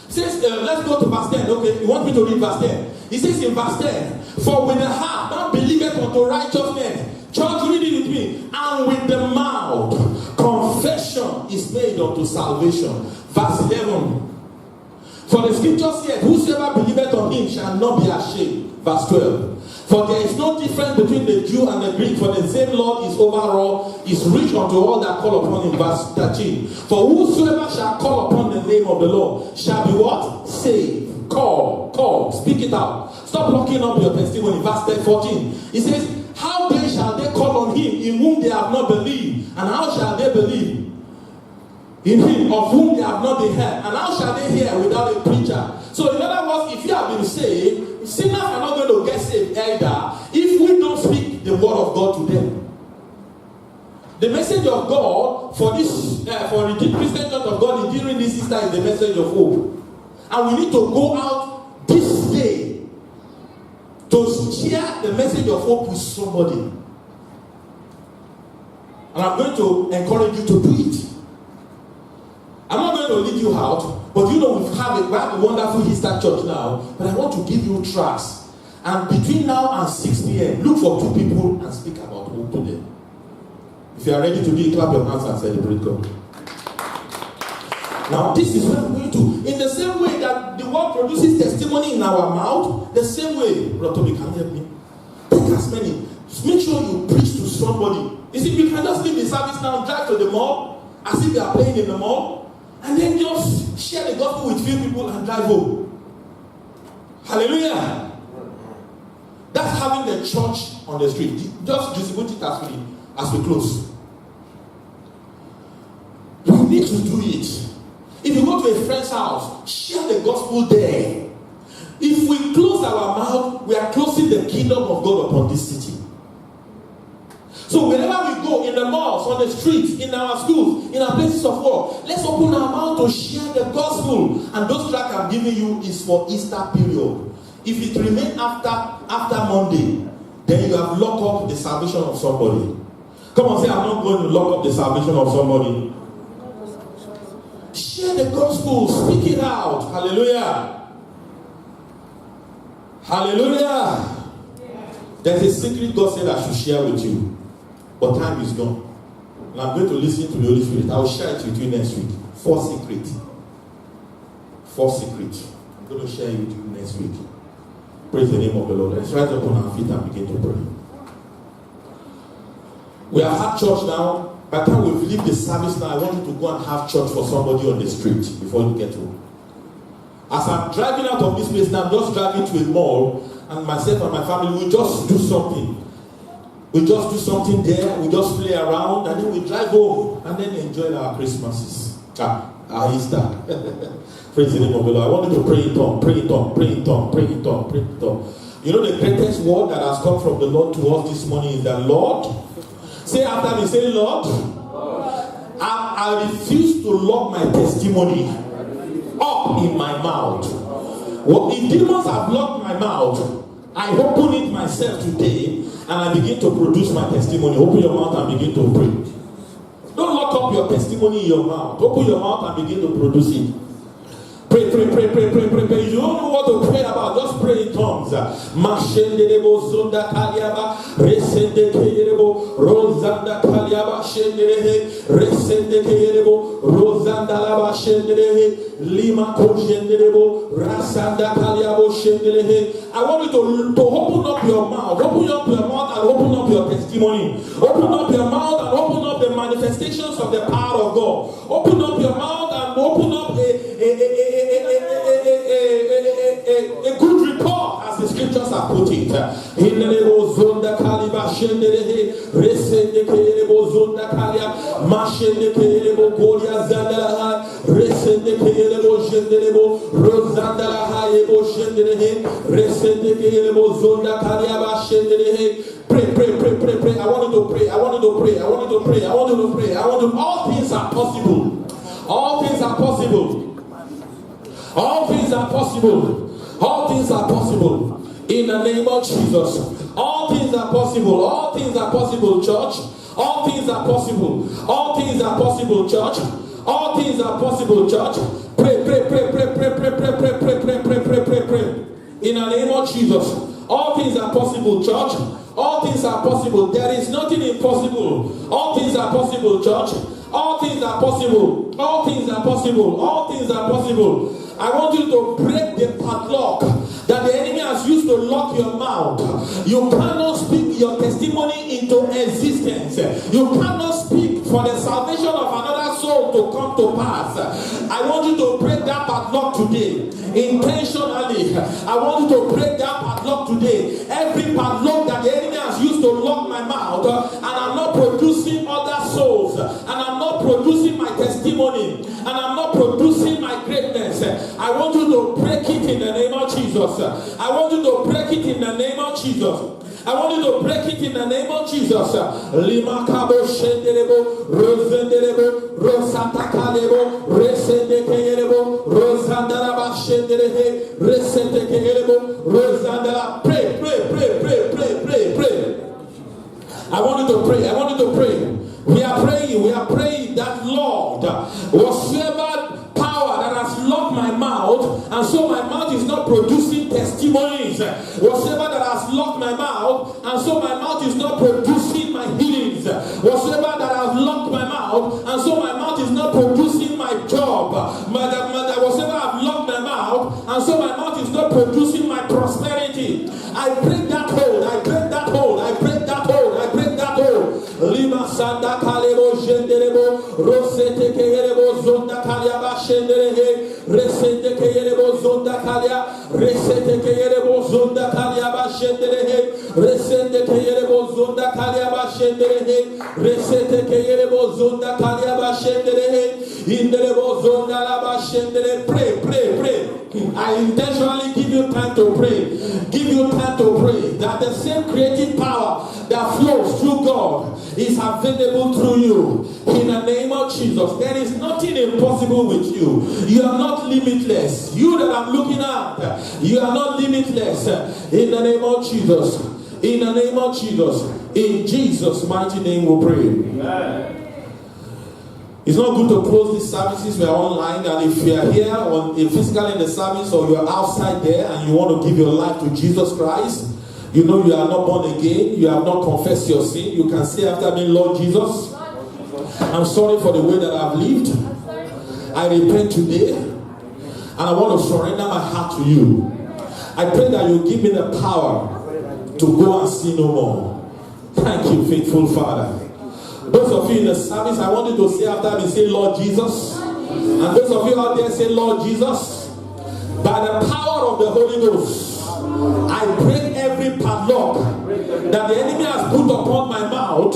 It says, let's go to verse 10. Okay, you want me to read verse 10? He says in verse 10, for with the heart thou believest unto righteousness. Church, read it with me. And with the mouth confession is made unto salvation. Verse 11. For the scripture said, whosoever believeth on him shall not be ashamed. Verse 12. For there is no difference between the Jew and the Greek, for the same Lord is over all, is rich unto all that call upon him. Verse 13. For whosoever shall call upon the name of the Lord shall be what? Saved. Call, speak it out. Stop locking up your testimony. Verse 14. It says, how then shall they call on him in whom they have not believed? And how shall they believe in him of whom they have not been heard? And how shall they hear without a preacher? So in other words, if you have been saved, sinners are not going to get saved either if we don't speak the word of God to them. The message of God for this, for the Christian Church of God during this Easter is the message of hope. And we need to go out this day to share the message of hope with somebody. And I'm going to encourage you to do it. I'm not going to lead you out, but you know we have a wonderful Easter church now, but I want to give you trust. And between now and 6 p.m., look for 2 people and speak about hope to them. If you are ready to do it, clap your hands and celebrate God. Now, this is what we're going to. In the same way that the word produces testimony in our mouth, the same way, Brother Toby, can you help me? Take as many. Make sure you preach to somebody. You see, you can just leave the service now and drive to the mall, as if you are playing in the mall, and then just share the gospel with few people and drive home. Hallelujah. That's having the church on the street. Just distribute it as we close. We need to do it. If you go to a friend's house, share the gospel there. If we close our mouth, we are closing the kingdom of God upon this city. So wherever we go, in the malls, on the streets, in our schools, in our places of work, let's open our mouth to share the gospel. And those tracts I'm giving you is for Easter period. If it remains after Monday, then you have locked up the salvation of somebody. Come on, say, I'm not going to lock up the salvation of somebody. Share the gospel, speak it out. Hallelujah. Hallelujah. There's a secret God said I should share with you, but time is gone. And I'm going to listen to the Holy Spirit. I will share it with you next week. 4 secrets. 4 secrets. I'm going to share it with you next week. Praise the name of the Lord. Let's rise up on our feet and begin to pray. We have had church now. By the time we leave the service now, I want you to go and have church for somebody on the street before you get home. As I'm driving out of this place now, I'm just driving to a mall, and myself and my family, we just do something. We just do something there, we just play around, and then we drive home and then enjoy our Christmases. Our Easter. Praise the name of the Lord. I want you to pray in tongue, pray in tongue, pray in tongue, pray in tongue, pray in tongue. You know the greatest word that has come from the Lord to us this morning is that Lord. Say after me, say Lord. I refuse to lock my testimony up in my mouth. Well, if demons have blocked my mouth, I open it myself today and I begin to produce my testimony. Open your mouth and begin to pray. Don't lock up your testimony in your mouth. Open your mouth and begin to produce it. Pray, pray, pray, pray, pray, pray, pray. You don't know what to pray about. Just pray in tongues. Mashenderebo zunda kaliaba resende keyerebo rozanda kaliaba shenderehe resende keyerebo rozanda laba shenderehe lima ko shenderebo rasanda kaliabo shenderehe. I want you to open up your mouth. Open up your mouth and open up your testimony. Open up your mouth and open up the manifestations of the power of God. Open up your mouth and open up a good report, as the scriptures have put it. In the name of Zonda Kaliba Shenderehe, Resende Kerebo Zonda Kalia, Mashende Kerebo Golia Zandalaha, Resende Kerebo Shenderebo, Rosandalaha Ebo Shenderehe, Resende Kerebo Zonda Kalia Shenderehe. Pray, pray, pray, pray, pray. I want you to pray. I want you to pray. I want you to pray. I want you to pray. I want you. All things are possible. All things are possible. All things are possible. All things are possible. In the name of Jesus. All things are possible. All things are possible, church. All things are possible. All things are possible, church. All things are possible, church. Pray, pray, pray, pray, pray, pray, pray, pray, pray, pray, pray, pray, pray, pray. In the name of Jesus. All things are possible, church. All things are possible. There is nothing impossible. All things are possible, church. All things are possible. All things are possible. All things are possible. I want you to break the padlock that the enemy has used to lock your mouth. You cannot speak your testimony into existence. You cannot speak for the salvation of another soul to come to pass. I want you to break that padlock today. Intentionally. I want you to break that padlock today. Every padlock that the enemy has used to lock my mouth, and I'm not producing other souls, and I'm not producing my testimony, and I'm not producing my greatness. I want you to break it in the name of Jesus. I want you to break it in the name of Jesus. I want you to break it in the name of Jesus. Lima kabo shenderebo, rosenderebo, rosanta kalebo, resende keyerebo, rosandaraba shenderehe, resende keyerebo, rosandara. Pray, pray, pray, pray, pray, pray, pray. I want you to pray. I want you to pray. We are praying that Lord, whatsoever power that has locked my mouth, and so my mouth is not producing testimonies, whatsoever that has locked my mouth, and so my mouth is not producing my healings, whatsoever that has locked my mouth, and so my mouth is not producing my job, whatsoever I've locked my mouth, and so my mouth is not producing my prosperity, I break that hold, I break that hold, I break that hold, I break that hold. Lima sanda kalebo jenderebo, rosete keyerebo zonda kalia shenderehe, resete keyerebo zonda kalia, resete keyerebo zonda kalia shenderehe, resete keyerebo zonda kalia shenderehe, resete keyerebo zonda kalia shenderehe, inderebo zonda laba shendere. Pray, pray, pray. I intentionally give you time to pray. Give you time to pray that the same creative power that flows through God is available through you. In the name of Jesus, there is nothing impossible with you. You are not limitless. You that I'm looking at, you are not limitless. In the name of Jesus. In the name of Jesus. In Jesus' mighty name we pray. Amen. It's not good to close these services. We are online, and if you are here physically in the service, or you are outside there and you want to give your life to Jesus Christ, you know you are not born again, you have not confessed your sin, you can say after me, Lord Jesus, I'm sorry for the way that I've lived. I repent today. And I want to surrender my heart to you. I pray that you give me the power to go and sin no more. Thank you, faithful Father. Those of you in the service, I want you to say after me, say, Lord Jesus. And those of you out there, say, Lord Jesus. By the power of the Holy Ghost, I break every padlock that the enemy has put upon my mouth,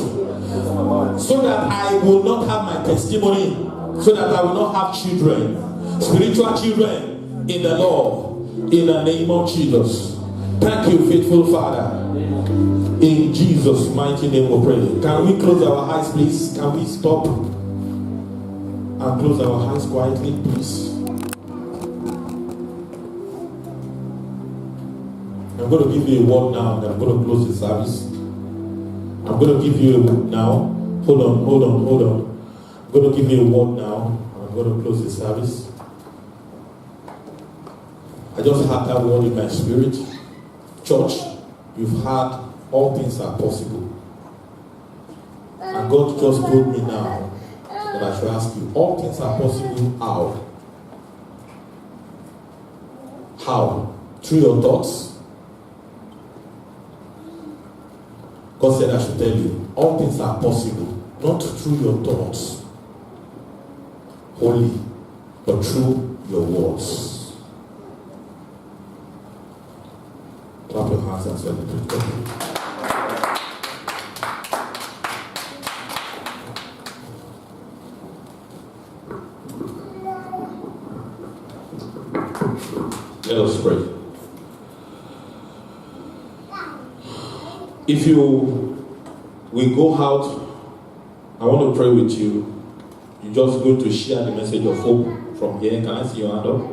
so that I will not have my testimony, so that I will not have children, spiritual children in the Lord, in the name of Jesus. Thank you, faithful Father. In Jesus' mighty name we pray. Can we close our eyes, please? Can we stop and close our eyes quietly, please? I'm going to give you a word now, and I'm going to close the service. I'm going to give you a word now. Hold on. I'm going to give you a word now, and I'm going to close the service. I just had that word in my spirit. Church, you've heard all things are possible. And God just told me now that I should ask you, all things are possible how? How? Through your thoughts? God said I should tell you, all things are possible, not through your thoughts, only, but through your words. Clap your hands and celebrate God. Let us pray. If you will go out, I want to pray with you. You just go to share the message of hope from here. Can I see your hand up?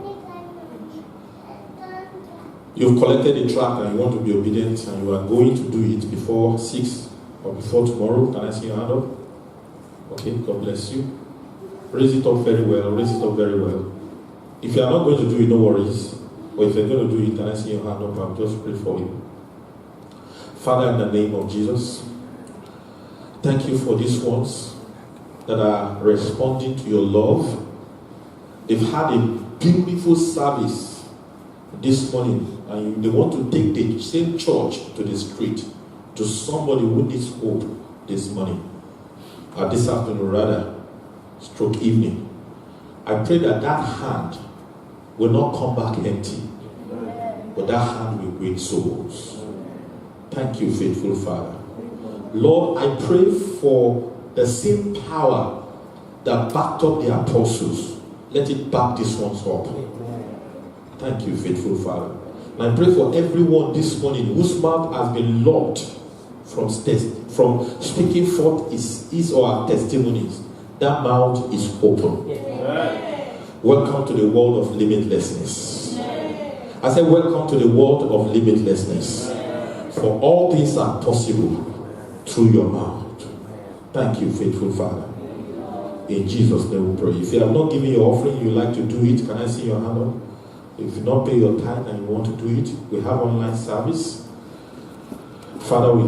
You've collected a track and you want to be obedient, and you are going to do it before 6 or before tomorrow. Can I see your hand up? Okay, God bless you. Raise it up very well. Raise it up very well. If you are not going to do it, no worries. But if you're going to do it, can I see your hand up? I'll just pray for you. Father, in the name of Jesus, thank you for these ones that are responding to your love. They've had a beautiful service this morning, and they want to take the same church to the street, to somebody who needs hope this morning, or this afternoon rather, stroke evening. I pray that that hand will not come back empty, but that hand will bring souls. Thank you, faithful Father. Lord, I pray for the same power that backed up the apostles. Let it back these ones up. Thank you, faithful Father. And I pray for everyone this morning whose mouth has been locked from speaking forth his or her testimonies. That mouth is open. Welcome to the world of limitlessness. I said, welcome to the world of limitlessness. For all things are possible through your mouth. Thank you, faithful Father. In Jesus' name we pray. If you have not given your offering, you like to do it, can I see your hand up? If you not pay your tithe and you want to do it, we have online service. Father, we